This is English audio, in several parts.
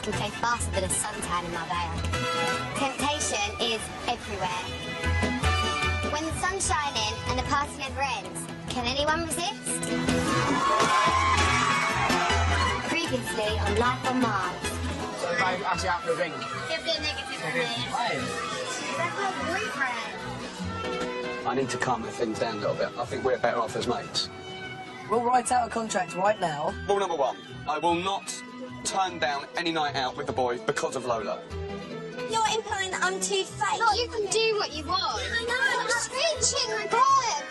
can play faster than a suntan in Marbella. Temptation is everywhere. When the sun's shining and the party never ends, can anyone resist? Previously on Life on Mars. So if I actually out for a drink? It'll be a negative for me. That's my boyfriend. I need to calm the things down a little bit. I think we're better off as mates. We'll write out a contract right now. Rule number 1, I will not turn down any night out with the boys because of Lola. You're implying that I'm too fake. No, you can do what you want. I know, I'm screeching, my God.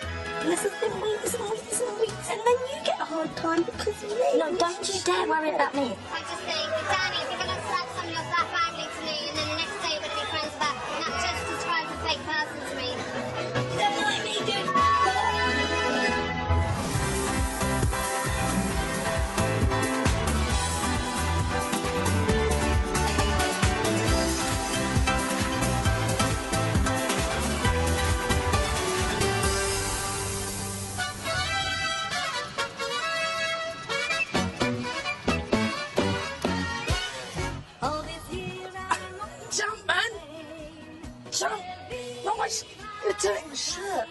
This has been weeks and weeks and weeks, and then you get a hard time because of me. No, don't you dare worry about me. I just think, Danny, if you're going to slap something off that badly to me, and then the next day you're going to be friends back, that just describes a fake person to me. Don't let me do Jump, man! Jump! Nice! You're doing the shirt.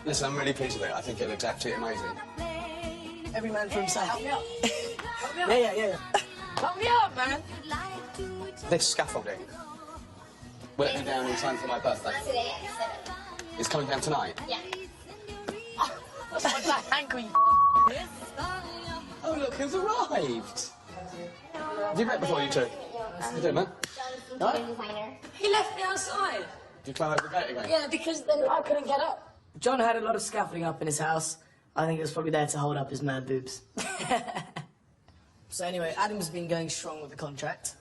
Listen, I'm really pleased with it. I think it looks absolutely amazing. Every man for himself. Help me up. Help me up. Yeah. Help me up, man. This scaffolding, will it be down in time for my birthday? It's coming down tonight? Yeah. That's my black ankle, you Oh, look who's arrived. Have you met before, you two? How you doing, man? No? Designer. He left me outside. Did you climb over the gate again? Yeah, because then I couldn't get up. John had a lot of scaffolding up in his house. I think it was probably there to hold up his mad boobs. So anyway, Adam's been going strong with the contract.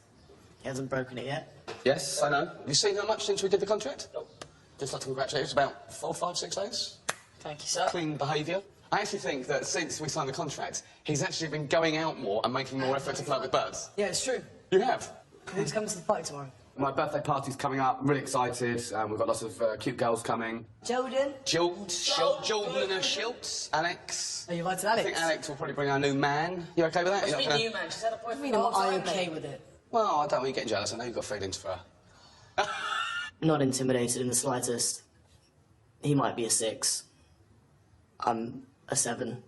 He hasn't broken it yet. Yes, I know. Have you seen how much since we did the contract? Nope. Just like to congratulate you. It's about 4, 5, 6 days. Thank you, sir. Clean behaviour. I actually think that since we signed the contract, he's actually been going out more and making more effort to flirt with birds. Yeah, it's true. You have? Who's coming to the party tomorrow? My birthday party's coming up. I'm really excited. We've got lots of cute girls coming. Jordan? Jordan and her Schiltz. Alex. Are you invited Alex? I think Alex will probably bring our new man. You okay with that? What's with you, man? She's had a boyfriend. Am I okay with it? Well, I don't want you getting jealous. I know you've got feelings for her. Not intimidated in the slightest. He might be a 6. I'm a 7.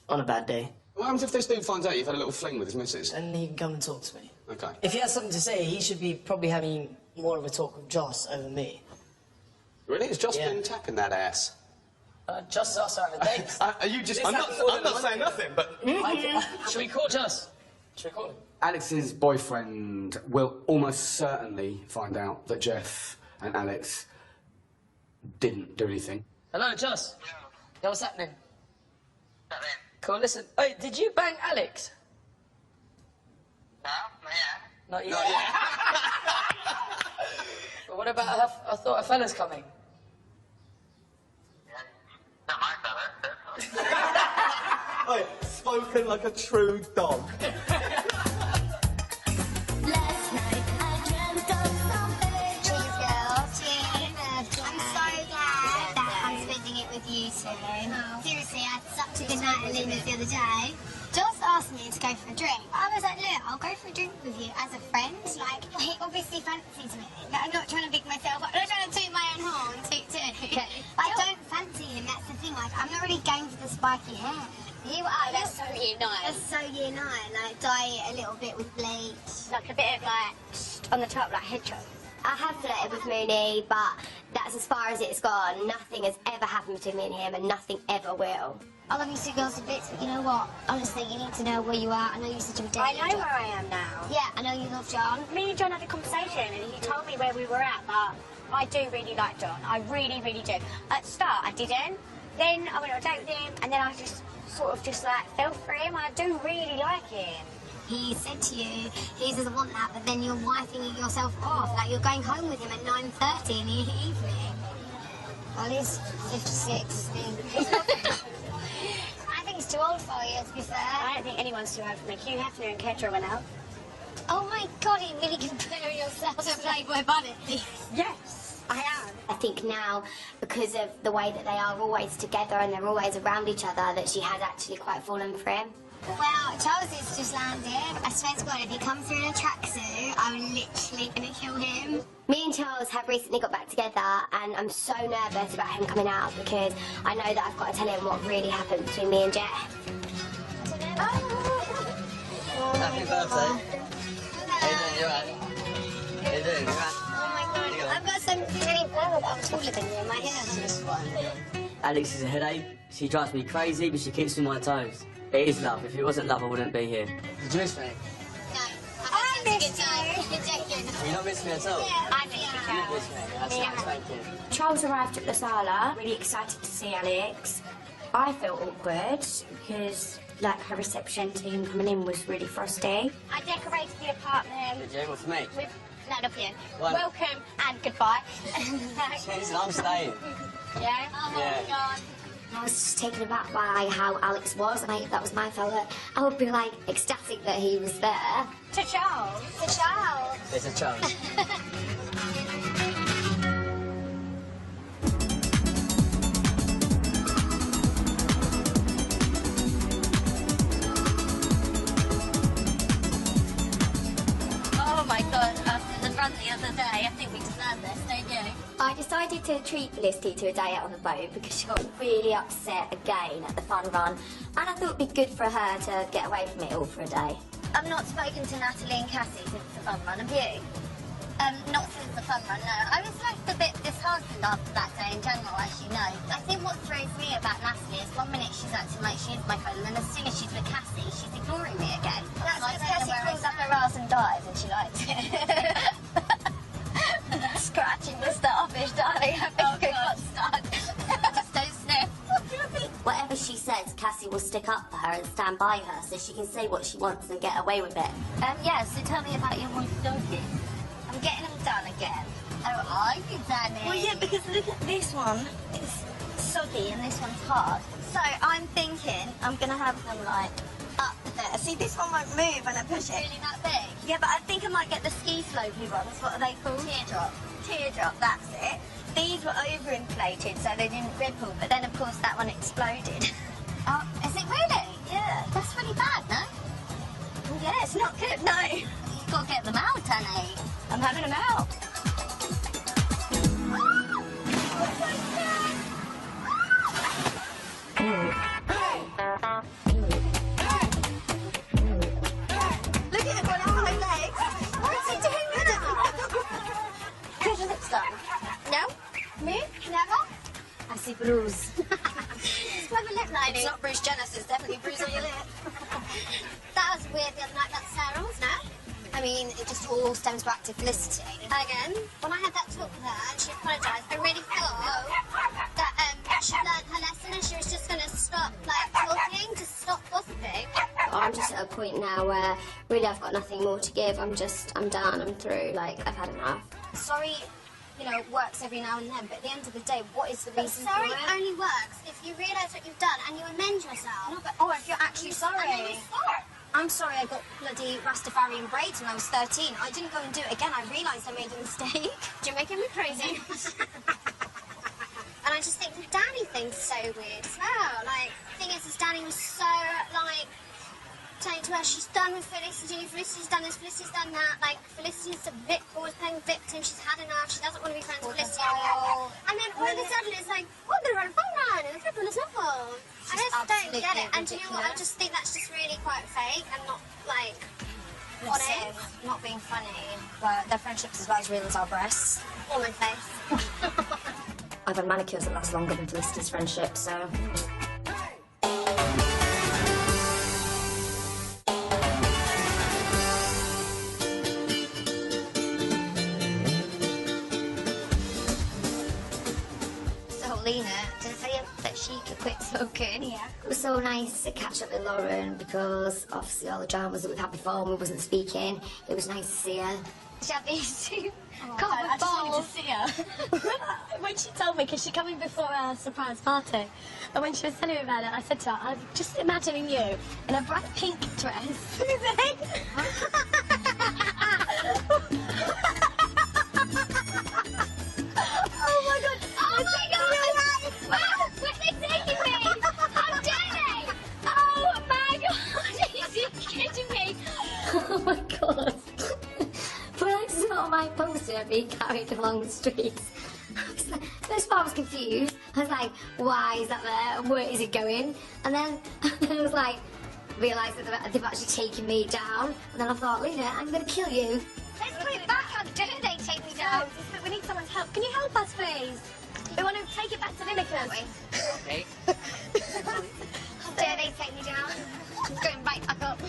On a bad day. What happens if this dude finds out you've had a little fling with his missus? Then he can come and talk to me. Okay. If he has something to say, he should be probably having more of a talk with Joss over me. Really? Has Joss been tapping that ass? Joss is also having a date. Are you just... I'm not saying nothing, but... Should we call Joss? Should we call him? Alex's boyfriend will almost certainly find out that Jeff and Alex didn't do anything. Hello, Joss. Yeah, what's happening? Cool, listen. Hey, did you bang Alex? No, not yet. Not yet. But what about her? I thought a fella's coming. Yeah, not my fella. Oi, spoken like a true dog. Last night I dreamt of something. Cheers, girls. Cheers. I'm so glad that I'm spending it with you two. Seriously, I had such a good night at Linda's the other day. Joss asked me to go for a drink. I was like, look, I'll go for a drink with you as a friend. Like, he obviously fancies me. But I'm not trying to big myself up. I'm not trying to toot my own horn, toot. I don't fancy him, that's the thing. Like, I'm not really game for the spiky hair. You are, that's so year 9. That's so year 9. Like, dye it a little bit with bleach. Like a bit of, like, on the top, like hedgehog. I have flirted with Mooney, but that's as far as it's gone. Nothing has ever happened between me and him, and nothing ever will. I love you two girls to bits, but you know what? Honestly, you need to know where you are. I know you're such a bit. I know where I am now. Yeah, I know you love John. Me and John had a conversation, and he told me where we were at, but I do really like John. I really, really do. At the start, I didn't. Then I went on a date with him, and then I just sort of just like fell for him. I do really like him. He said to you, he doesn't want that, but then you're wiping yourself off. Like, you're going home with him at 9:30 in the evening. Well, he's 56. I think he's too old for you, to be fair. I don't think anyone's too old for me. Hugh Hefner and Ketra went out. Oh, my God, you really compare yourself to Playboy Bunny. Yes, I am. I think now, because of the way that they are always together and they're always around each other, that she has actually quite fallen for him. Well, Charles has just landed. I swear to God, if he comes through in a tracksuit, I'm literally gonna kill him. Me and Charles have recently got back together, and I'm so nervous about him coming out because I know that I've got to tell him what really happened between me and Jeff. Happy birthday. How you doing? You alright? How you doing? You alright? Oh my God, I've got some really bad. I'm taller than you in my hair. Alex is a headache. She drives me crazy, but she keeps me on my toes. It is love. If it wasn't love, I wouldn't be here. Did you miss me? No, I missed you. You not miss me at all? Yeah, I missed you. You miss me. That's nice, thank you. Charles arrived at the sala, really excited to see Alex. I felt awkward because, like, her reception team coming in was really frosty. I decorated the apartment. Did you? What's for me? No, not for you. What? Welcome and goodbye. Jeez, I'm staying. Yeah? Oh my Yeah. God. I was just taken aback by how Alex was, and if that was my fella, I would be like ecstatic that he was there. To Charles. To Charles. It's a chance. Oh my God, after the run the other day, I think we deserve this, don't you? I decided to treat Felicity to a day out on the boat because she got really upset again at the fun run, and I thought it'd be good for her to get away from it all for a day. I've not spoken to Natalie and Cassie since the fun run, have you? Not since the fun run, no. I was left a bit disheartened after that day in general, as you know. I think what throws me about Natalie is 1 minute she's acting like she is my friend, and then as soon as she's with Cassie, she's ignoring me again. That's because Cassie crawls up her ass and dies, and she likes it. Scratching the starfish, darling. I think I got stuck. Just don't sniff. Whatever she says, Cassie will stick up for her and stand by her so she can say what she wants and get away with it. Yeah, so tell me about your wonky donkey. I'm getting them done again. Oh, are you, Danny? Well, yeah, because look at this one. It's soggy and this one's hard. So I'm thinking I'm going to have them, like, up there. See, this one won't move when I push it. Really that big? Yeah, but I think I might get the ski slopey ones. What are they called? Teardrop. Teardrop, that's it. These were overinflated, so they didn't ripple. But then, of course, that one exploded. Oh, is it really? Yeah. That's really bad, no? Yeah, it's not good, no. You've got to get them out, Danny. I'm having them out. Look at it going on my legs. What's he doing with it? Here's your lips done. No? Me? Never? I see bruise. It's clever lip lining. It's not Bruce Jenner's, it's definitely bruise on your lip. That was weird the other night, that Sarah's, no? I mean, it just all stems back to Felicity. Again, when I had that talk with her and she apologised, I really thought that she'd learned her lesson and she was just going to stop, like, talking, just stop gossiping. I'm just at a point now where really I've got nothing more to give. I'm done, I'm through, like, I've had enough. Sorry, you know, works every now and then, but at the end of the day, what is the reason sorry for it? Only works if you realise what you've done and you amend yourself. No, but, if you're actually sorry. And then you stop. I'm sorry I got bloody Rastafarian braids when I was 13. I didn't go and do it again. I realised I made a mistake. You're making me crazy. And I just think the Danny thing's so weird as well. Like, the thing is Danny was so, like, saying to her, she's done with Felicity, Felicity's done this, Felicity's done that. Like, Felicity's always playing victim, she's had enough, she doesn't want to be friends with Felicity anymore. And then all of a sudden it's like, oh, I'm going to run a phone run, and it's triple as well. I just don't get it. And do you know what? I just think that's just really quite fake and not, like, honest. Not being funny, but their friendship's about as real as our breasts. On my face. I've had manicures that last longer than Felicity's friendship, so... Lena, did I tell you that she could quit smoking? Yeah. It was so nice to catch up with Lauren because obviously all the dramas that we've had before and we wasn't speaking. It was nice to see her. Shabby too. I just wanted to see her. When she told me, because she came in before our surprise party, and when she was telling me about it, I said to her, I'm just imagining you in a bright pink dress. Oh my god! Oh my god! Where are they taking me? How dare they? Oh my god! my god. When I saw my poster being carried along the streets, first of all I was confused. I was like, why is that there? Where is it going? And then I was like, realised that they've actually taken me down. And then I thought, Lena, I'm going to kill you. Let's put it back. How dare they take me down? We need someone's help. Can you help us, please? We want to take it back to Lineker's. Okay. How dare they take me down? I'm going right back up.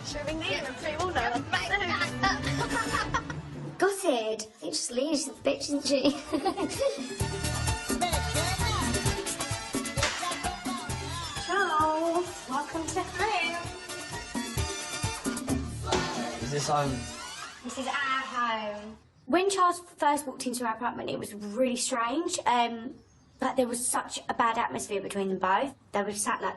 Should we ring Lena and see all now? Right back up. Gutted. I think just Lena's a bitch, isn't she? Ciao. Welcome to the home. Is this home? This is our home. When Charles first walked into our apartment, it was really strange. Like there was such a bad atmosphere between them both. They were sat like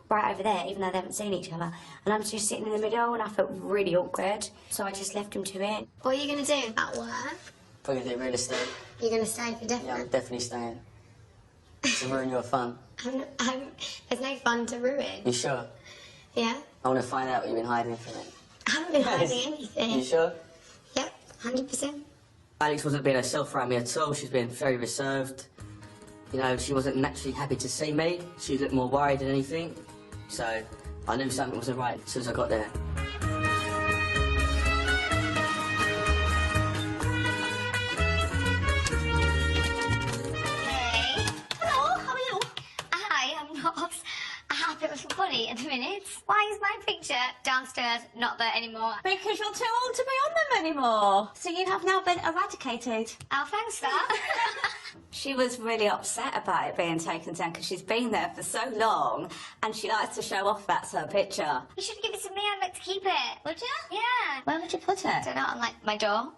right over there, even though they haven't seen each other. And I'm just sitting in the middle, and I felt really awkward. So I just left him to it. What are you going to do at work? Probably do real estate. You're going to stay for Yeah, definite? I'm definitely staying. To ruin your fun. There's no fun to ruin. You sure? Yeah? I want to find out what you've been hiding from me. I haven't been hiding anything. You sure? Yep, 100%. Alex wasn't being herself around me at all. She's been very reserved. You know, she wasn't naturally happy to see me. She looked more worried than anything. So I knew something wasn't right as soon as I got there. Hey. Hello, how are you? Hi, I'm not a happy little bunny at the minute. Why is my picture downstairs not there anymore? Because you're too old to be on them anymore. So you have now been eradicated. Oh, thanks for that. She was really upset about it being taken down because she's been there for so long and she likes to show off that's her picture. You should give it to me, I'd like to keep it. Would you? Yeah. Where would you put I it? don't know, on like my door.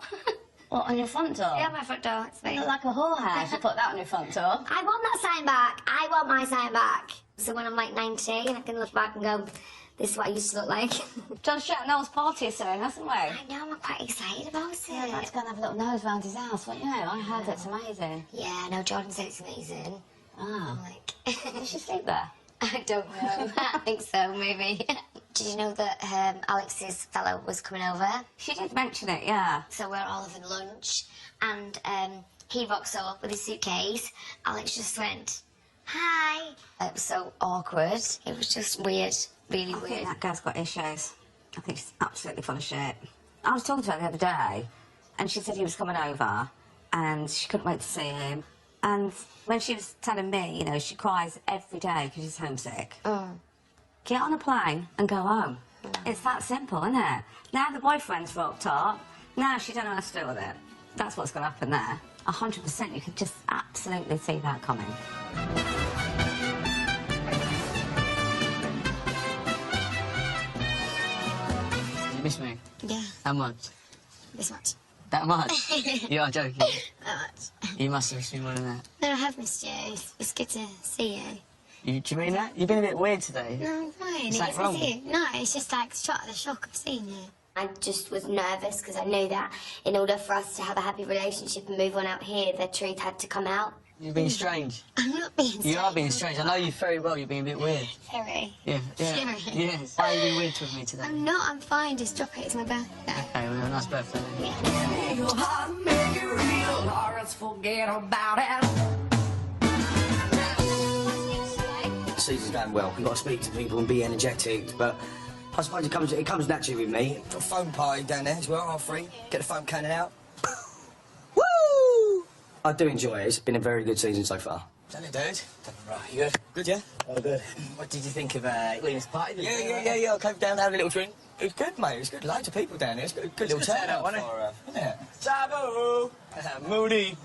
What, on your front door? Yeah, my front door. It's me. You look like a whorehouse. You put that on your front door. I want that sign back. I want my sign back. So when I'm like 90 and I can look back and go, this is what I used to look like. John Shatnell's party soon, hasn't we? I know, I'm quite excited about it. Yeah, I'd like to go and have a little nose round his house, wouldn't you? I heard it's amazing. Yeah, no, Jordan said it's amazing. Ah. I'm like, Did she sleep there? I don't know. I think so, maybe. Did you know that Alex's fellow was coming over? She did mention it, yeah. So we're all having lunch, and he rocks up with his suitcase. Alex just went, hi. It was so awkward. It was just weird, really I weird. think that girl's got issues. I think she's absolutely full of shit. I was talking to her the other day, and she said he was coming over, and she couldn't wait to see him. And when she was telling me, you know, she cries every day because she's homesick. Get on a plane and go home. It's that simple, isn't it? Now the boyfriend's rocked up. Now she don't know how to deal with it. That's what's going to happen there. 100%, you could just absolutely see that coming. You miss me? Yeah, How much? this much. That much? You are joking. That much. You must have missed me more than that. No, I have missed you. It's good to see you. Do you mean that? You've been a bit weird today. No, I'm fine. Is that It's wrong? with you. No, it's just like the shock of seeing you. I just was nervous because I knew that in order for us to have a happy relationship and move on out here, the truth had to come out. You're being strange. I'm not being You are being strange. I know you very well. You're being a bit weird. Sorry. Yeah. Serious? Yes. Why are you being weird with me today? I'm not. I'm fine. Just drop it. It's my birthday. Okay, well, have a nice birthday. The season's going well. You've got to speak to people and be energetic, but I suppose it comes naturally with me. Got a foam party down there as well, half free. Get the foam cannon out. Woo! I do enjoy it. It's been a very good season so far. Done it, dude. Done it right. You good? Good, yeah? Oh, good. What did you think of Lena's party? Yeah. I came down, had a little drink. It was good, mate. It was good. Loads of people down there. It was good little turnout, wasn't it? Sabu! Moody!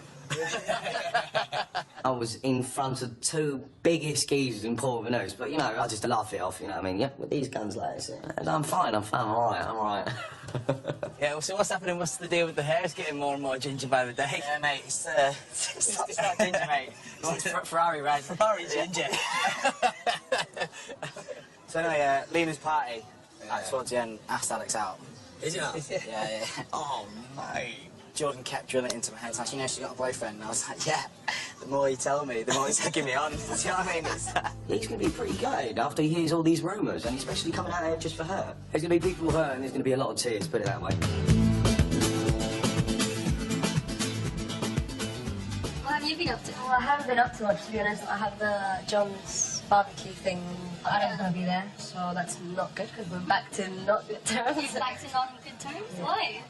I was in front of two biggest geezers in Port Veneus, but, you know, I just laugh it off, you know what I mean? Yeah, with these guns like this. I'm fine, I'm all right. Yeah, well, so what's happening? What's the deal with the hair? It's getting more and more ginger by the day. Yeah, mate, it's not ginger, mate. It's Ferrari, right? Ferrari ginger. So anyway, Lena's party, towards the end, asked Alex out. Is it? Yeah. Oh, mate. Jordan kept drilling it into my head. It's like, you know, she's got a boyfriend. And I was like, yeah. The more you tell me, the more he's taking me on. Do you know what I mean? He's going to be pretty gutted after he hears all these rumours, and especially coming out here just for her. There's going to be people hurt, and there's going to be a lot of tears, put it that way. What have you been up to? Well, I haven't been up to much, to be honest. I have the John's barbecue thing. I don't want to be there, so that's not good, because we're back to not good terms. Back to non-good terms? Why?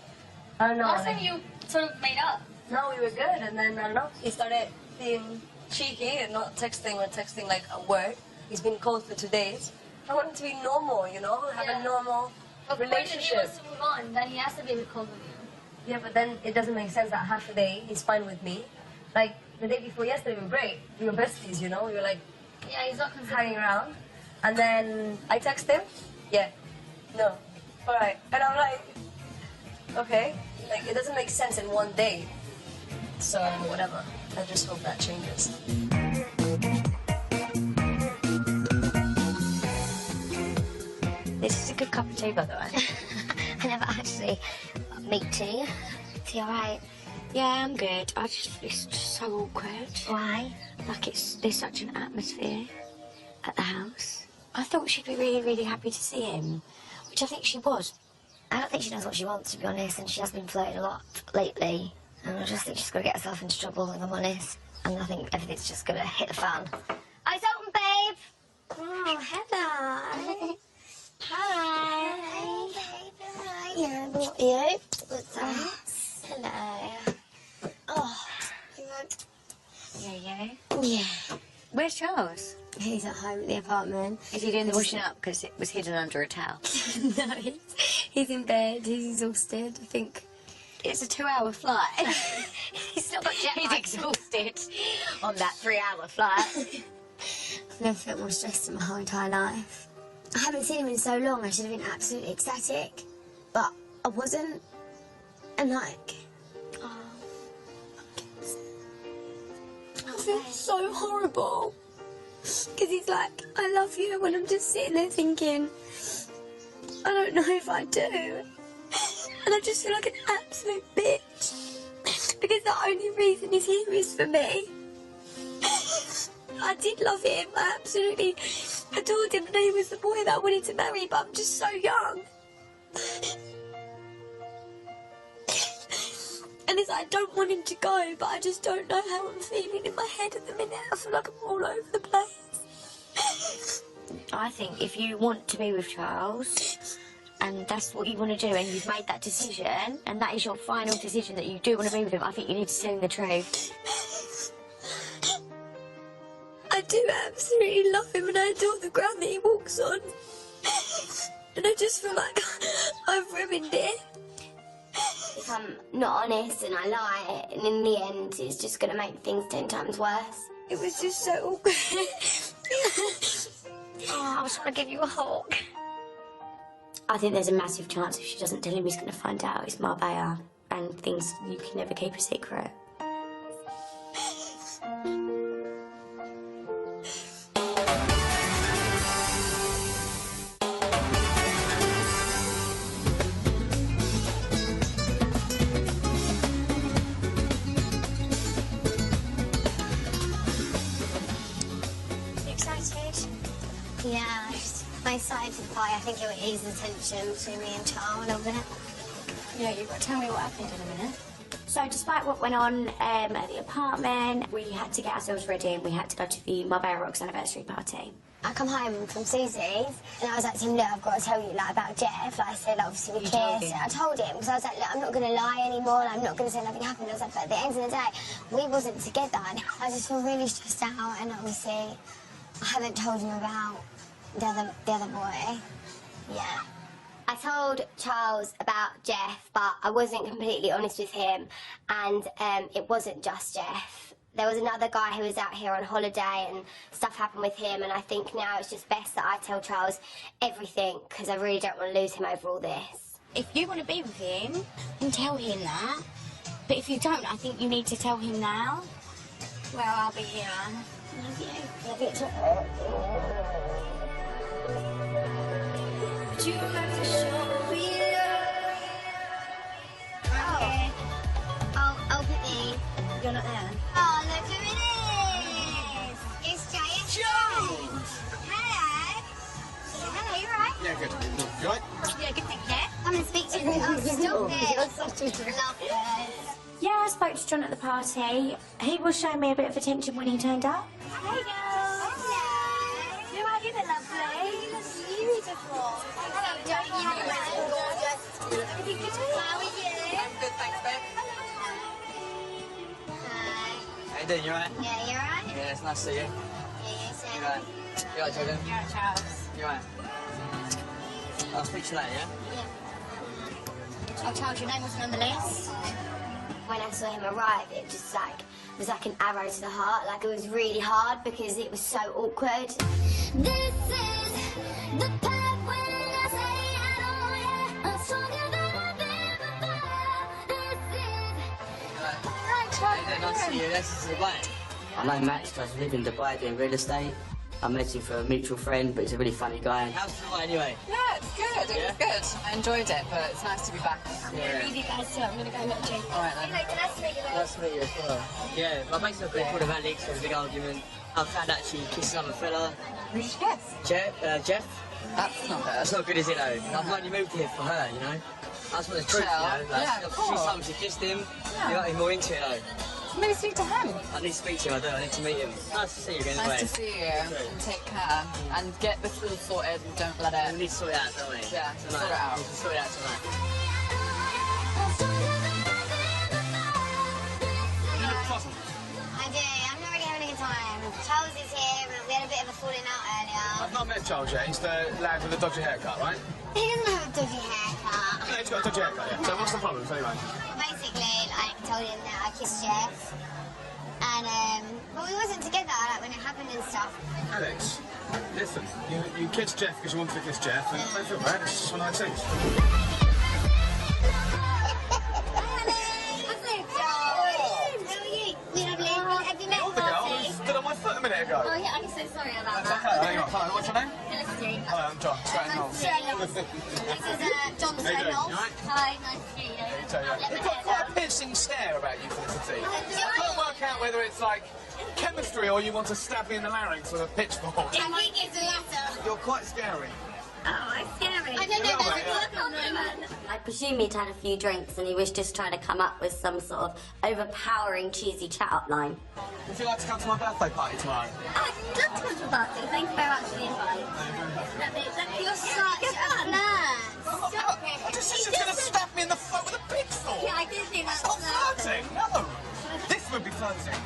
I don't know. Last time you sort of made up. No, we were good, and then, I don't know, he started being cheeky and not texting or texting like a word. He's been cold for 2 days. I want it to be normal, you know, have a normal relationship. If he wants to move on, then he has to be cold with you. Yeah, but then it doesn't make sense that half a day he's fine with me. Like, the day before yesterday, we were great. We were besties, you know, we were like, yeah, he's not hanging around. And then I text him, yeah, no, alright. And I'm like, okay, like, it doesn't make sense in one day. So, whatever. I just hope that changes. This is a good cup of tea, by the way. I never actually make tea. Tea, alright? Yeah, I'm good. I just feel it's just so awkward. Why? Like there's such an atmosphere at the house. I thought she'd be really, really happy to see him, which I think she was. I don't think she knows what she wants, to be honest, and she has been flirting a lot lately. And I just think she's going to get herself into trouble, if I'm honest. And I think everything's just going to hit the fan. Eyes open, babe! Oh, hello. Hi. Hi, babe. Hi. Yeah, what are you? What's that? Hello. Oh, you want... Yeah. Yeah. Where's Charles? He's at home at the apartment. Is he doing the washing up because it was hidden under a towel? No, he's in bed. He's exhausted. I think it's a 2-hour flight. He's not got jet lag. He's exhausted on that 3-hour flight. I've never felt more stressed in my whole entire life. I haven't seen him in so long. I should have been absolutely ecstatic, but I wasn't. And like, I feel so horrible. Because he's like, I love you, when I'm just sitting there thinking, I don't know if I do. And I just feel like an absolute bitch. Because the only reason he's here is for me. I did love him, I absolutely adored him, and he was the boy that I wanted to marry, but I'm just so young. And it's like, I don't want him to go, but I just don't know how I'm feeling in my head at the minute. I feel like I'm all over the place. I think if you want to be with Charles, and that's what you want to do, and you've made that decision, and that is your final decision that you do want to be with him, I think you need to tell him the truth. I do absolutely love him, and I adore the ground that he walks on. And I just feel like I've ruined it. If I'm not honest and I lie, and in the end it's just going to make things 10 times worse. It was just so awkward. Oh, I just want to give you a hug. I think there's a massive chance if she doesn't tell him he's going to find out it's Marbella, and things you can never keep a secret. Yeah, I'm excited for the party. I think it will ease the tension between me and Charles a little bit. Yeah, you've got to tell me what happened in a minute. So despite what went on at the apartment, we had to get ourselves ready and we had to go to the Marbella Rocks anniversary party. I come home from Susie's and I was like to him, look, I've got to tell you like about Jeff. Like I said, like, obviously we kissed. I told him because I was like, look, I'm not going to lie anymore. Like, I'm not going to say nothing happened. I was like, but at the end of the day, we wasn't together. And I just feel really stressed out, and obviously I haven't told him about the other boy. Yeah. I told Charles about Jeff, but I wasn't completely honest with him, and it wasn't just Jeff. There was another guy who was out here on holiday and stuff happened with him, and I think now it's just best that I tell Charles everything because I really don't want to lose him over all this. If you want to be with him, then tell him that. But if you don't, I think you need to tell him now. Well, I'll be here. Love you. Love you too. Do you have to show me love? Okay. Stop it. You're such a lovely. Yeah, I spoke to John at the party. He was showing me a bit of attention when he turned up. Hey girls. Hello. You are you look lovely. You look beautiful. Hello, Johnny. You look gorgeous. Everything good? How are you? I'm good, thanks, babe. Hi. How you doing, you alright? Yeah, you alright? Yeah, it's nice to see you. Yeah, you You said. alright? You alright, Jordan? You're at Charles. You alright? I'll speak to you later, yeah? Oh, Charles, your name wasn't on the list. When I saw him arrive, it was like an arrow to the heart. Like, it was really hard because it was so awkward. This is the part when I say I don't, yeah, I'm stronger than I've ever felt. This is. Right, Charles. Hey, nice to see you. This is Dubai. I know Max tries to live in Dubai doing real estate. I met him for a mutual friend, but he's a really funny guy. How's Dubai anyway? Yeah, it's good. It was good. I enjoyed it, but it's nice to be back. Yeah. Leave you guys too. I'm going to go and watch you. Alright, then. Nice to meet you. Nice to meet you as well. Yeah, my mate's not good for the Alex, there was a big argument. I found out she kissed another fella. Who did you guess? Jeff? That's not good. That's not good, is it though? I've only moved here for her, you know? I just want the truth, you know? Like, Yeah, of she course. told me she kissed him. You got him more into it though. Maybe speak to him. I need to speak to him, I do. I need to meet him. Nice to see you again, anyway. Nice to see you. And take care. And get this all sorted and don't let it. We need to sort it out, don't we? Yeah, tonight. sort it out. We can sort it out tonight. I do. I'm not really having a good time. Charles is here. We had a bit of a falling out earlier. I've not met Charles yet. He's the lad with the dodgy haircut, right? He doesn't have a dodgy haircut. No, he's got a dodgy haircut, yeah. So what's the problem, anyway? Basically, I told him that I kissed Jeff. And, well, we wasn't together, like, when it happened and stuff. Alex, listen, you kissed Jeff because you wanted to kiss Jeff, and don't feel bad, it's just one of those things. Stood on my foot a minute ago. Oh, yeah, I'm so sorry about That's that. okay. Hang on. Hi, what's your name? Felicity. Hi, I'm John. Straight home. This is John How you doing? Steinhoff. You alright? Hi, nice to meet you. You've got quite a piercing stare about you, Felicity. I can't work out whether it's like chemistry or you want to stab me in the larynx with a pitchfork. I think it's the latter. You're quite scary. Oh, it's scary. I don't know, there's a compliment. I presume he'd had a few drinks and he was just trying to come up with some sort of overpowering, cheesy chat-up line. Would you like to come to my birthday party tomorrow? I'd love to come to the party. Thank you very much for the invite. You're such a nerd. Stop it. I just said she was going to stab me in the foot with a pitchfork. Yeah, I did think that. Stop flirting. No. This would be flirting.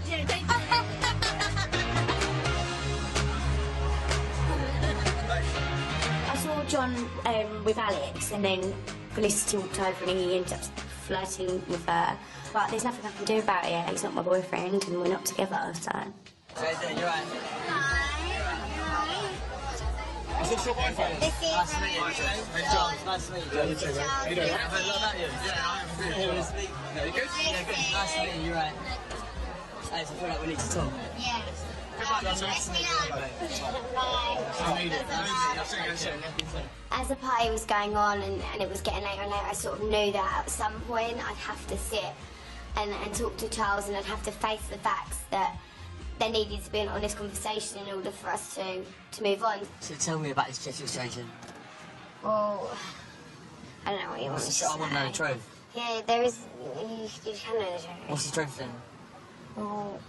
Yeah, don't do it. I saw John with Alex, and then Felicity walked over and he ended up flirting with her. But there's nothing I can do about it. He's not my boyfriend, and we're not together, so. How you doing? You alright? Hi. Is this your boyfriend? This is Nice to meet you. Hey, John. Nice to meet you. You too, mate. How you doing? Have I not met you? Yeah, I am. You want to speak? Yeah, you good? Yeah, good. Nice to meet you. You're right. Hey, so I feel like we need to talk. Yeah. Nice to meet you. Bye. I need it. I'll see you soon. As the party was going on and it was getting later and later, I sort of knew that at some point I'd have to sit and talk to Charles, and I'd have to face the facts that there needed to be an honest conversation in order for us to move on. So tell me about this Jeff situation. Well, I don't know what you want to say. I want to know the truth. Yeah, there is. You can know the truth. What's the truth then? Well,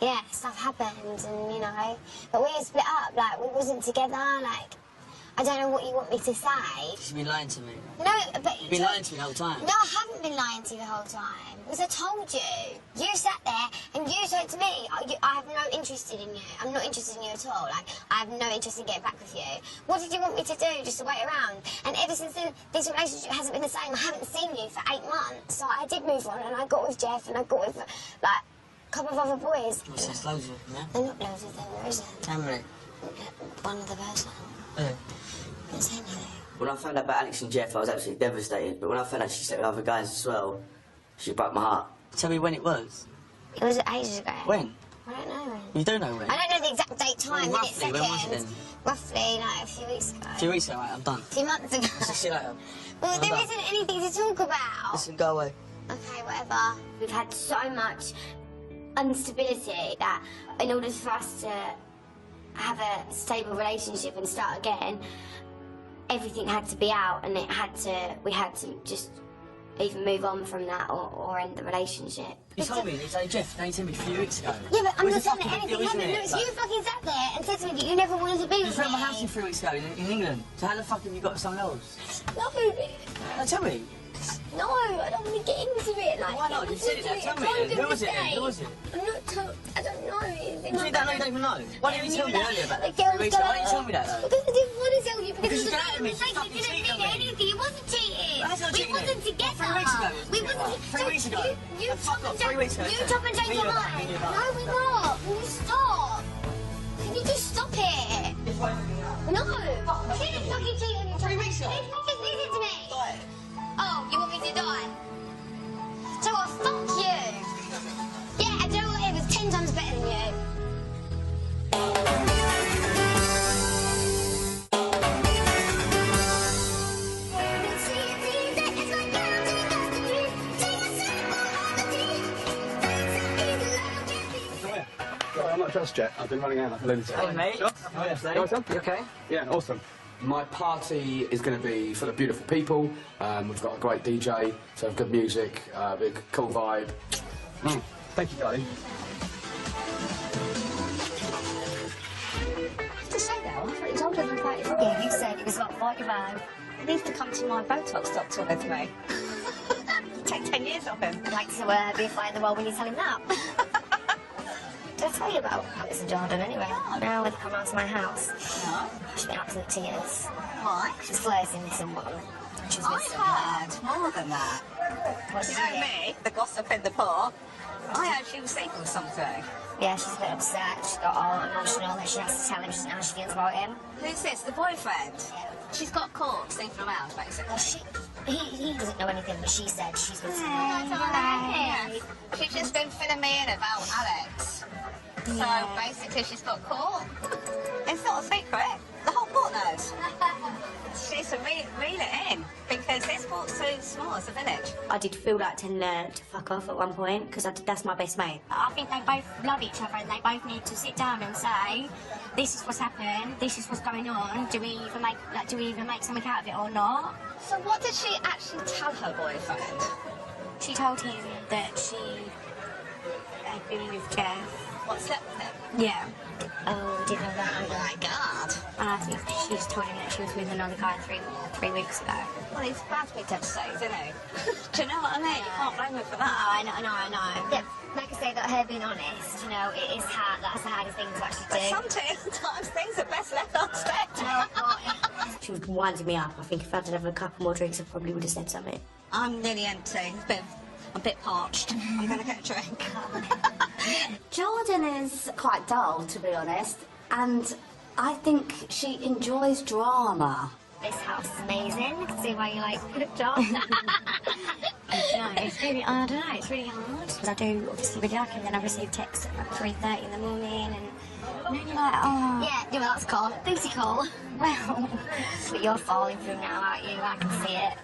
yeah, stuff happened, and you know, but we split up. Like, we wasn't together. Like, I don't know what you want me to say. You've been lying to me. No, but You've been lying to me the whole time. No, I haven't been lying to you the whole time. Because I told you. You sat there and you said to me, I have no interest in you. I'm not interested in you at all. Like, I have no interest in getting back with you. What did you want me to do just to wait around? And ever since then, this relationship hasn't been the same. I haven't seen you for 8 months. So I did move on, and I got with Jeff, and I got with, like, a couple of other boys. What's this, loads of them, yeah? They're not loads of them, there isn't. How many? One other person. Didn't say anything. When I found out about Alex and Jeff, I was absolutely devastated. But when I found out she slept with other guys as well, she broke my heart. Tell me when it was. It was ages ago. When? I don't know when. You don't know when? I don't know the exact date, time, Well, minute, roughly, when was it second. then? Roughly, like a few weeks ago. 2 weeks ago, right, I'm done. 2 months ago. See you later. Well, I'm there done. isn't anything to talk about. Listen, go away. Okay, whatever. We've had so much instability that in order for us to have a stable relationship and start again, everything had to be out, and we had to just either move on from that or end the relationship. You told me, you told Jeff, they told me a few weeks ago. Yeah, but I'm not saying fucking that anything deal, happened. isn't No, it? it's you fucking sat there and said to me that you never wanted to be You with was at my me. house 3 weeks ago in England. So how the fuck have you got someone else? No, No, tell me. no, I don't want to get into it. Like, Why not? You said it. Tell me. Who was it then? Who was it? I'm not I don't know. You don't know, you don't even know. Why didn't you tell me earlier about that? The girl's 3 weeks ago. Why gonna- didn't you tell me that though? Because I didn't want to tell you. Because it you was lied to me. You like, fucking it didn't cheated on mean me. anything. It wasn't cheating. That's not We cheating wasn't then. together. 3 weeks ago. We wasn't. 3 weeks ago. You The fuck off, 3 weeks ago. You top and change Me your and your mind. back, No, we're not. Can you stop? Can you just stop it? No. She didn't fucking cheat on you. 3 weeks ago. Listen to me. Oh, you want me to die? So what? Fuck you. Yeah, I know what it was 10 times better than you. Sorry, I'm not dressed yet. I've been running out like a lunatic. Hey, mate. Sure? Oh, yes, You want some? You okay? Yeah, awesome. My party is going to be full of beautiful people. We've got a great DJ, so good music, big cool vibe. Thank you, darling. To say that, I thought it was older than 34. Yeah, you said it was like 45. He needs to come to my Botox doctor with me. Take 10 years off him. I'd like to be a fly in the wall when you tell him that. Did I tell you about Alex and Jordan anyway? No, when they come round to my house. No. She's been absolute tears. Why? She's flirting with someone. She's with I heard more than that. What You did know me, the gossip in the pot. I heard she was sleeping with something. Yeah, she's a bit upset. She got all emotional that she has to tell him how she feels about him. Who's this, the boyfriend? She's got caught sleeping around, basically. Well, he doesn't know anything, but she said she's with Yeah. She's just been filling me in about Alex. Yeah. So basically she's got caught. It's not a secret. The whole port knows. She needs to reel it in because this port's so small, it's a village. I did feel like telling her to fuck off at one point because that's my best mate. I think they both love each other and they both need to sit down and say, this is what's happened, this is what's going on, do we even make something out of it or not? So what did she actually tell her boyfriend? She told him that she had been with Jeff. What, slept with him? Yeah. Oh, didn't know that either. Oh my God. And I think she just told him that she was with another guy three weeks ago. Well, he's bad big episodes, isn't he? Do you know what I mean? You can't blame her for that. I know. Yeah, like I say, that her being honest, you know, it is hard. That's the hardest thing to actually But do. sometimes things are best left unsaid. She was winding me up. I think if I'd had a couple more drinks, I probably would have said something. I'm nearly empty. I'm a bit parched. I'm going to get a drink. Jordan is quite dull, to be honest, and I think she enjoys drama. This house is amazing. I can see why you like good job. No, it's really, I don't know, it's really hard. Because I do obviously really like him, then I receive texts at like 3:30 in the morning, and then you're like, oh. Yeah, well, that's cool. Booty call. Well, but you're falling through now, aren't you? I can see it.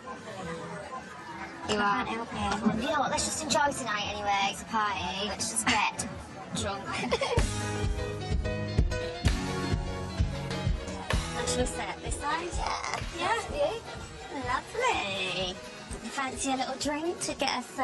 You are. I can't help it. You know what, let's just enjoy tonight anyway. It's a party. Let's just get drunk. Should we set this side? Yeah. Yeah. Lovely. Fancy a little drink to get us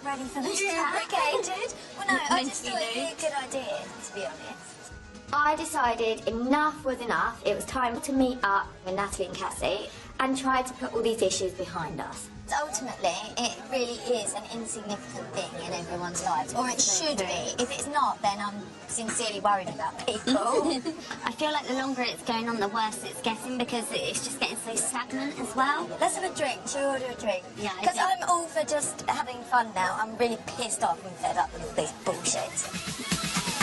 ready for the Lubricated? Well, no, I just thought it'd be a good idea, to be honest. I decided enough was enough. It was time to meet up with Natalie and Cassie and try to put all these issues behind us. Ultimately, it really is an insignificant thing in everyone's lives, or it should be. If it's not, then I'm sincerely worried about people. I feel like the longer it's going on, the worse it's getting because it's just getting so stagnant as well. Let's have a drink. Shall we order a drink? Yeah, I Because do. I'm all for just having fun now. I'm really pissed off and fed up with this bullshit.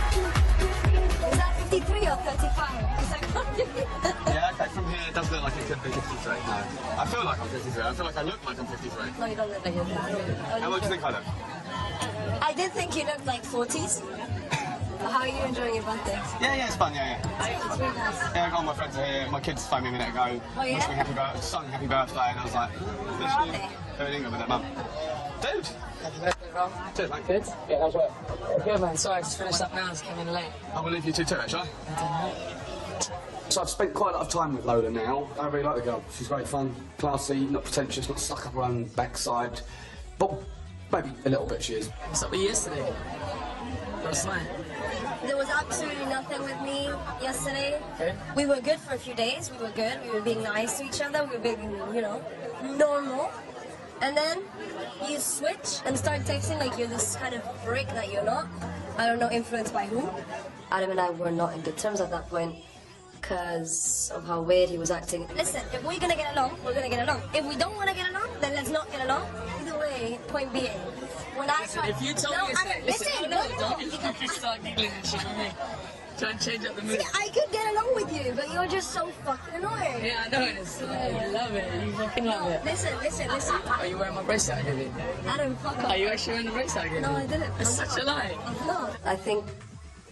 Is that 53 or 35? Yeah, okay, from here it does look like it could be 53. No. I feel like I'm 53. I feel like I look like I'm 53. No, you don't look like you're 53. How much do you think I look? I did think you looked like 40s. How are you enjoying your birthday? Yeah, it's fun, yeah. It's really nice. Yeah, all my friends are here. My kids phoned me a minute ago. Oh, yeah? Wishing me happy birthday, sung happy birthday, and I was like, Where are they? they're in England with their mum. Dude! Bro. Cheers, mate. Good? Yeah, that's right. Good, man. Sorry, I just finished up now. I just came in late. I will leave you to it, shall I? So I've spent quite a lot of time with Lola now. I really like the girl. She's great fun, classy, not pretentious, not stuck up her own backside. But maybe a little bit she is. What's up with you yesterday? Last night? There was absolutely nothing with me yesterday. Okay. We were good for a few days. We were good. We were being nice to each other. We were being, you know, normal. And then you switch and start texting like you're this kind of prick that you're not. I don't know, influenced by who. Adam and I were not in good terms at that point because of how weird he was acting. Listen, if we're gonna get along, we're gonna get along. If we don't want to get along, then let's not get along. Either way, point being, when I try... If you told me Adam, listen, don't you start giggling and shit with me. Try and change up the mood. See, I could get along with you, but you're just so fucking annoying. Yeah, I know it is. You love it. You fucking love it. Listen. Are you wearing my bracelet I gave you? Adam, fuck off. Are you actually wearing the bracelet I gave you? No, I didn't. It's such a lie. I'm not. I think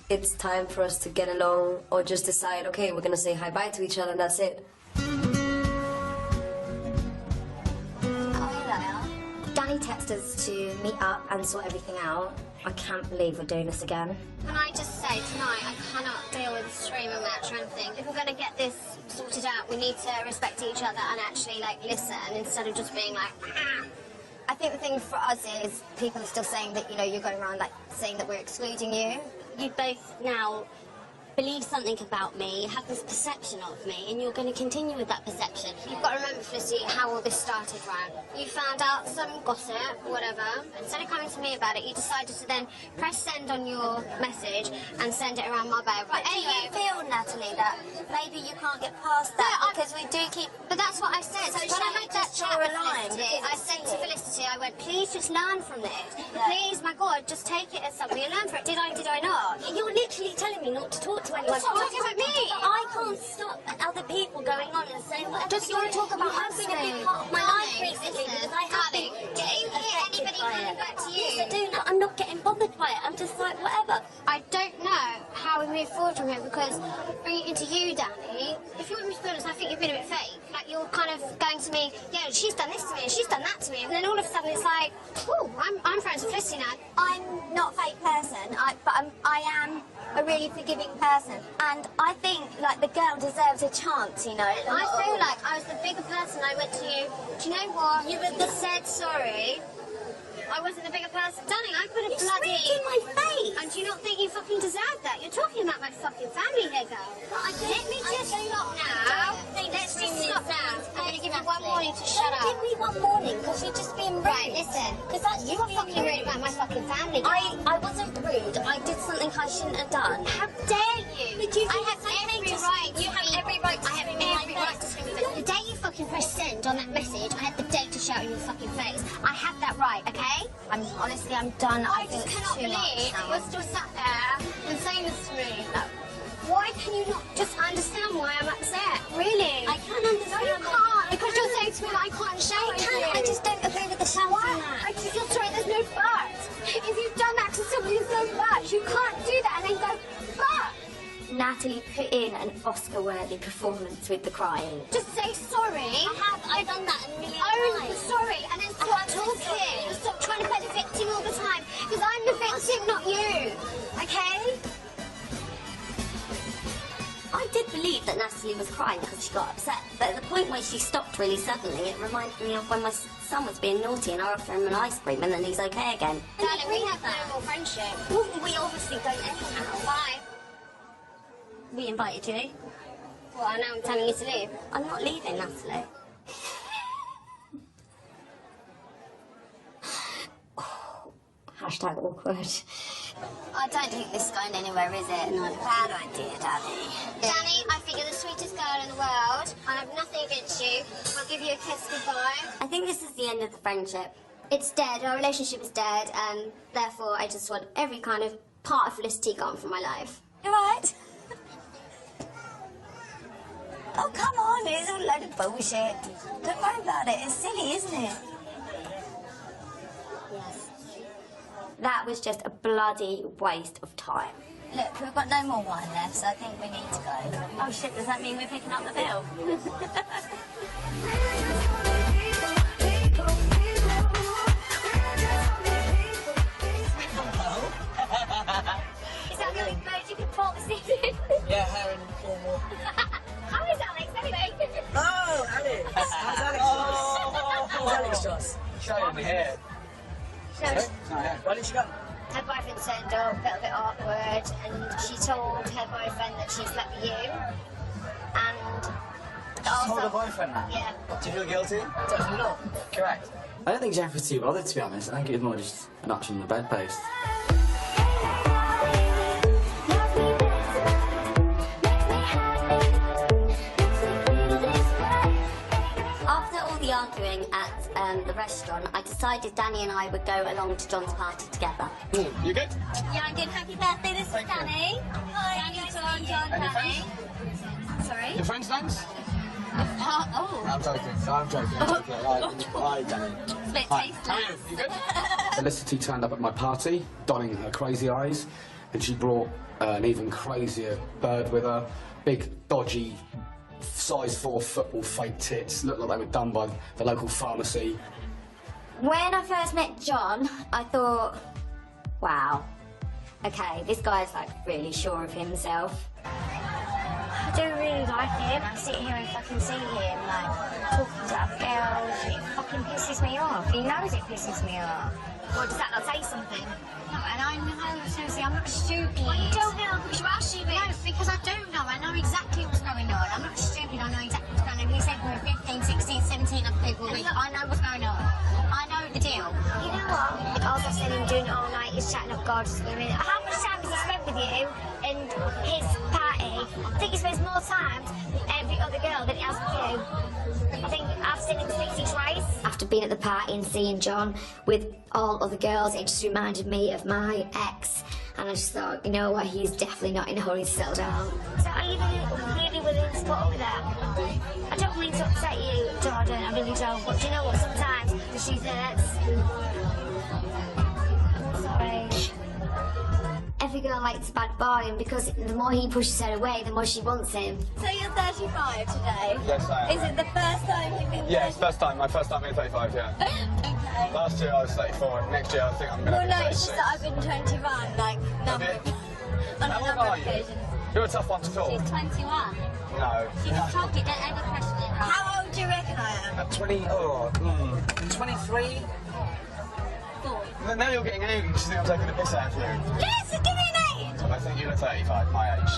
it's time for us to get along or just decide, okay, we're going to say hi-bye to each other and that's it. Danny texted us to meet up and sort everything out. I can't believe we're doing this again. Can I just say, tonight, I cannot deal with the streaming match or anything. If we're going to get this sorted out, we need to respect each other and actually, like, listen instead of just being like, ah. I think the thing for us is people are still saying that, you know, you're going around, like, saying that we're excluding you. You both now believe something about me, have this perception of me, and you're going to continue with that perception. You've got to remember, Felicity, how all this started, right? You found out some gossip, whatever. Instead of coming to me about it, you decided to then press send on your message and send it around my bail. But do you feel, Natalie, that maybe you can't get past that because we do keep... But that's what I said. So when I had that chat with Felicity, I said to Felicity, I went, please just learn from this. Please, my God, just take it as something and learn from it. Did I not? You're literally telling me not to talk to anyone. Stop talking about me. I can't stop other people going on and saying whatever. Just want to talk about you have been a big part of my life recently because I have been getting anybody coming back to you. Yes, I do. No, I'm not getting bothered by it. I'm just like, whatever. I don't know how we move forward from here because bringing it into you, Danny, if you want me to be honest, I think you've been a bit fake. Like, you're kind of going to me, yeah, she's done this to me and she's done that to me, and then all of a sudden it's like, oh, I'm friends with Felicity now. I'm not a fake person, but I am a really forgiving person, and I think like the girl deserves a chance, you know. I feel like I was the bigger person. I went to you. Do you know what? You said sorry. I wasn't the bigger person. Darling, I could have bloody... in my face! And do you not think you fucking deserve that? You're talking about my fucking family here, girl. Let me just stop now. Let's just stop now. I'm going to give you one warning to shut up. Give me one warning, because you're just being rude. Right, listen. Because you were fucking rude about my fucking family, girl. I wasn't rude. I did something I shouldn't have done. How dare you? But you I have every right. You have every right to scream in my right to scream in my face. The day you fucking press send on that message, I had the day to shout in your fucking face. I have that right, okay? I'm done. I just cannot believe you're still sat there and saying this to me. Like, why can you not just understand why I'm upset? Really? I can't understand. No, you can't. Because you're saying to me that I can't shout at you. I just don't agree with the shouting. I just feel sorry. There's no but. If you've done that to somebody, there's no but. You can't do that and then go, but. Natalie put in an Oscar-worthy performance with the crying. Just say sorry. I've done that a million times. times. Sorry, and then stop talking. Stop trying to play the victim all the time. Because I'm the victim, not you. Okay? I did believe that Natalie was crying because she got upset, but at the point where she stopped really suddenly, it reminded me of when my son was being naughty and I offered him an ice cream and then he's okay again. Darling, we have no more friendship. Well, we obviously don't anyhow. Bye. We invited you. Well, now I'm telling you to leave. I'm not leaving, Natalie. Hashtag awkward. I don't think this is going anywhere, is it? No. Bad idea, Danny. Danny, I think you're the sweetest girl in the world. I have nothing against you. I'll give you a kiss goodbye. I think this is the end of the friendship. It's dead. Our relationship is dead, and therefore I just want every kind of part of Felicity gone from my life. You're right. Oh, come on, it's a load of bullshit. Don't worry about it. It's silly, isn't it? Yes. That was just a bloody waste of time. Look, we've got no more wine left, so I think we need to go. Oh shit, does that mean we're picking up the bill? So, Why did she go? her boyfriend turned up, a little bit awkward, and she told her boyfriend that she slept with you. And She told her boyfriend that? Yeah. Do you feel guilty? Definitely not. Correct. I don't think Jeff was too bothered, to be honest. I think it was more just an option on the bedpost. After all the arguing at the restaurant, I decided Danny and I would go along to John's party together. You good? Yeah, I'm good. Happy birthday, this is Danny. Hi, John, Danny. Sorry? Your friends' names? Oh. I'm joking. Hi, Danny. It's a bit tasteless. You good? Felicity turned up at my party, donning her crazy eyes, and she brought an even crazier bird with her. Big, dodgy, size 4 football fake tits. Looked like they were done by the local pharmacy. When I first met John, I thought, wow, okay, this guy's like really sure of himself. I don't really like him. I sit here and fucking see him, like, talking to other girls. It fucking pisses me off. He knows it pisses me off. Well, does that not say something? No, and I know, seriously, I'm not stupid. Well, you don't know because you are stupid. No, because I don't know. I know exactly what's going on. I'm not stupid. I know exactly what's going on. You said we're 15, 16, 17 other people. I know what's going on. I know the deal. You know what? All I've seen him doing all night is chatting up God. I mean, how much time has he spent with you and his party? I think he spends more time with every other girl than he has with you. I think I've seen him speak twice. After being at the party and seeing John with all other girls, it just reminded me of my ex. And I just thought, you know what, he's definitely not in a hurry to settle down. So are you really willing to put up with that? I don't mean to upset you, Jordan, I really don't. But do you know what, sometimes she hurts. Sorry. Every girl likes a bad boy, and because the more he pushes her away, the more she wants him. So you're 35 today? Yes, I am. Is it the first time you've been Yeah, it's first time. My first time being 35, yeah. Okay. Last year I was 34, and next year I think I'm going to Well, be no, 36. it's just that I've been 21, like, number, on a How old number are of you? occasions. You're a tough one to call. She's 21. No. She just told you, don't ever question it. How old do you reckon I am? At 20, 23? Now you're getting angry because you think I'm taking the piss out of you. Yes, give me an age! I think you're 35, my age.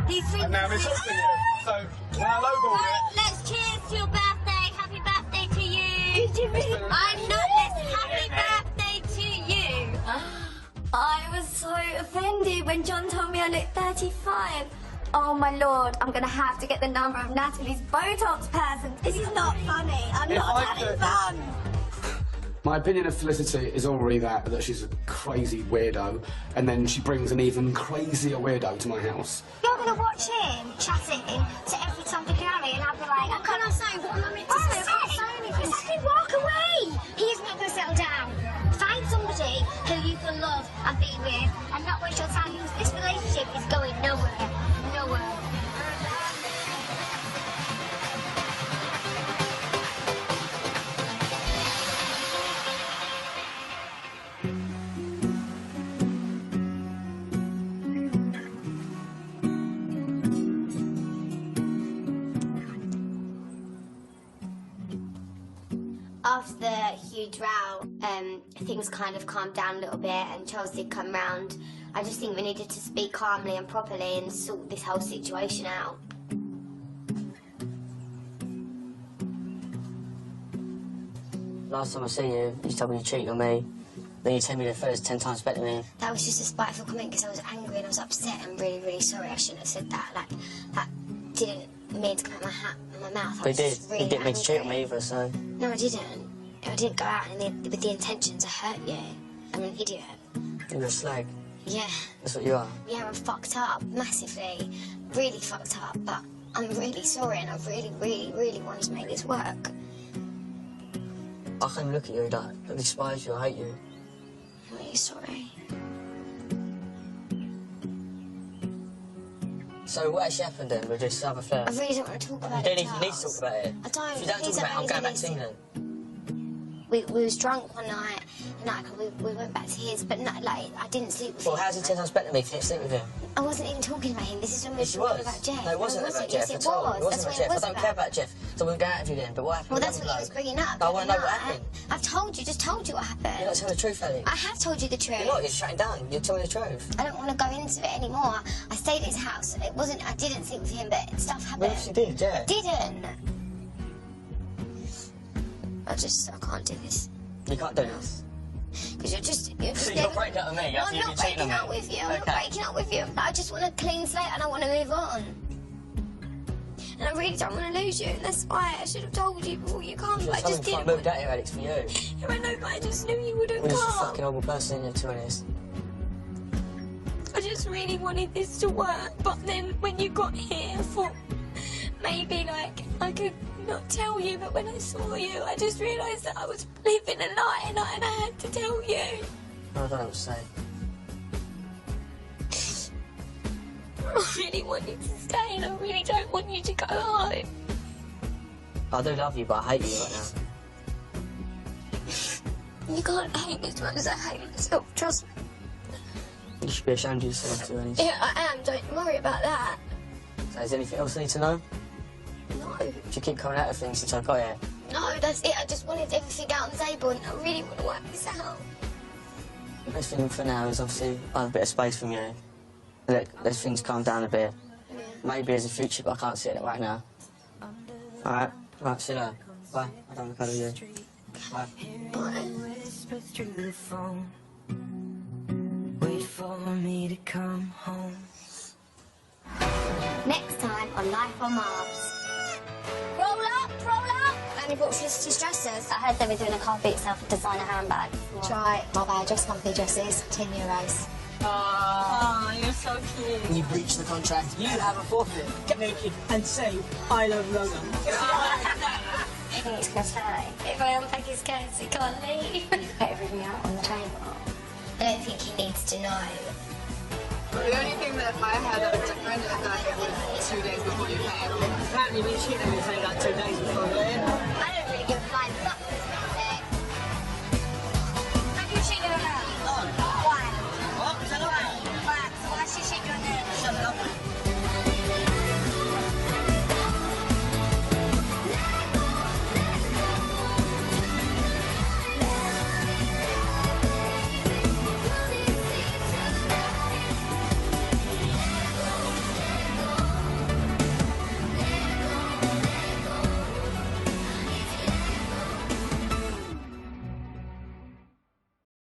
These three And now I'm insulting you. So, when I lowball it... Let's cheers to your birthday. Happy birthday to you. Did you really? I'm not listening. Happy birthday to you. I was so offended when John told me I looked 35. Oh my lord, I'm gonna have to get the number of Natalie's Botox person. This is not funny. I'm If not I having could- fun. My opinion of Felicity is already that she's a crazy weirdo, and then she brings an even crazier weirdo to my house. You're going to watch him chatting to every Tom, Dick and Harry, and I'll be like, what can I say? What am I meant to say? I can't say anything. Exactly, walk away. He's not going to settle down. Find somebody who you can love and be with, and not waste your time, because this relationship is going nowhere. Nowhere. After the huge row, things kind of calmed down a little bit and Charles did come round. I just think we needed to speak calmly and properly and sort this whole situation out. Last time I seen you, you told me you cheated on me. Then you tell me the fella's 10 times better than me. That was just a spiteful comment because I was angry and I was upset. I'm really, really sorry. I shouldn't have said that. Like, that didn't mean to come out my mouth. But you did. Really You didn't mean to cheat on angry. me either, so... No, I didn't. I didn't go out with the intention to hurt you. I'm an idiot. You're a slag. Yeah. That's what you are. Yeah, I'm fucked up, massively. Really fucked up, but I'm really sorry and I really, really, really wanted to make this work. I can't even look at you, like, I despise you, I hate you. I'm really sorry. So what actually happened then with this other fella? I really don't want to talk about You it, don't even need to Charles. talk about it. I don't. If you don't Please talk about it, I'm don't going back to listen. England. we was drunk one night, and like we went back to his, but no, like I didn't sleep with him. Well, how's he 10 times better than me if you didn't sleep with him? I wasn't even talking about him. This is when we were Yes, you talking was. about Jeff. No, it wasn't about Jeff Yes, at all. It wasn't That's about what Jeff. I don't care about Jeff, so we'll go out with you then. But what happened? Well, with that's the what he other was bloke? bringing up. I want to know what Night. happened. I've told you, just told you what happened. You're not telling the truth, Alex. I have told you the truth. You're not, you're shutting down. You're telling the truth. I don't want to go into it anymore. I stayed at his house. It wasn't. I didn't sleep with him, but stuff happened. Well, if you did, yeah. Didn't. I can't do this. You can't do this. Because you're just You're breaking up with me. No, I'm not breaking up with you. I'm not breaking up with you. I just want a clean slate and I want to move on. And I really don't want to lose you. And that's why I should have told you before you come. But I just didn't. I moved out here, Alex, for you. Yeah, I know, but I just knew you wouldn't You're just a come. fucking horrible person, you're too honest. I just really wanted this to work, but then when you got here, I thought maybe like I could not tell you, but when I saw you, I just realised that I was living a lie and I had to tell you. I don't know what to say. I really want you to stay and I really don't want you to go home. I do love you, but I hate you right now. You can't hate me as much as I hate myself, trust me. You should be ashamed of yourself, too honest. Yeah, I am, don't worry about that. So is there anything else I need to know? No. Do you keep coming out of things since I got here? No, that's it. I just wanted everything out on the table and I really want to work this out. The best thing for now is obviously I have a bit of space from you. Let things calm down a bit. Maybe there's a future, but I can't see it right now. Alright? Right, see you later. Bye. I don't want to cuddle you. Bye. Wait for me to come home. Next time on Life on Marbs. Roll up, roll up! I only bought 50 dresses. I heard they were doing a can't beat yourself designer handbag. Try my bad dress company dresses, €10. Oh, you're so cute. You breach the contract. You have a forfeit. Get naked and say, I love Logan. I think it's going to stay. If I unpack his case, he can't leave. Put everything out on the table. I don't think he needs to know. The only thing that I had that was different is that it was 2 days before you came. Apparently we should have been saying that 2 days before then. I don't really give